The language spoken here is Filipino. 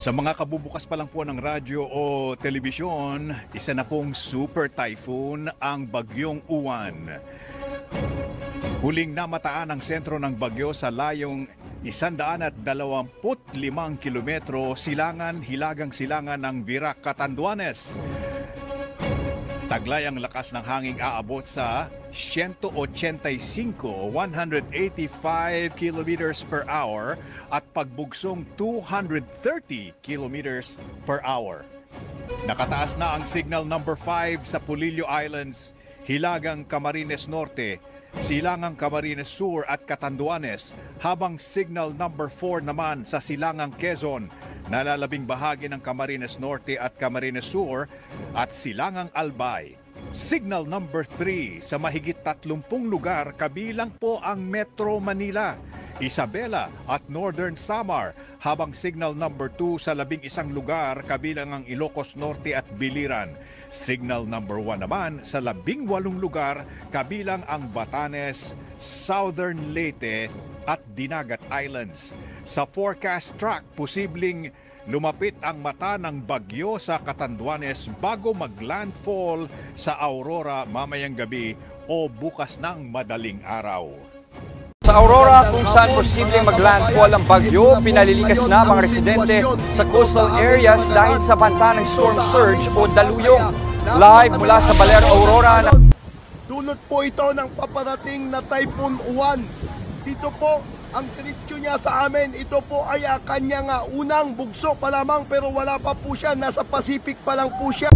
Sa mga kabubukas pa lang po ng radyo o telebisyon, isa na pong super typhoon ang Bagyong Uwan. Huling namataan ang sentro ng bagyo sa layong 125 kilometro hilagang silangan ng Virac, Catanduanes. Taglay ang lakas ng hanging aabot sa 185 o 185 kilometers per hour at pagbugsong 230 kilometers per hour. Nakataas na ang signal number 5 sa Polillo Islands, Hilagang Camarines Norte, Silangang Camarines Sur at Catanduanes, habang signal number 4 naman sa Silangang Quezon, nalalabing bahagi ng Camarines Norte at Camarines Sur at Silangang Albay. Signal number 3 sa mahigit 30 lugar kabilang po ang Metro Manila, Isabela at Northern Samar, habang signal number 2 sa 11 lugar kabilang ang Ilocos Norte at Biliran. Signal number 1 naman sa 18 lugar kabilang ang Batanes, Southern Leyte at Dinagat Islands. Sa forecast track, posibleng lumapit ang mata ng bagyo sa Catanduanes bago maglandfall sa Aurora mamayang gabi o bukas ng madaling araw. Sa Aurora, kung saan posibleng maglandfall ang bagyo, pinalilikas na mga residente sa coastal areas dahil sa banta ng storm surge o daluyong. Live mula sa Baler, Aurora. Dulot po ito ng paparating na Typhoon Uwan. Dito po ang diretsyo niya sa amin. Ito po ay kanyang unang bugso pa lamang pero wala pa po siya. Nasa Pacific pa lang po siya.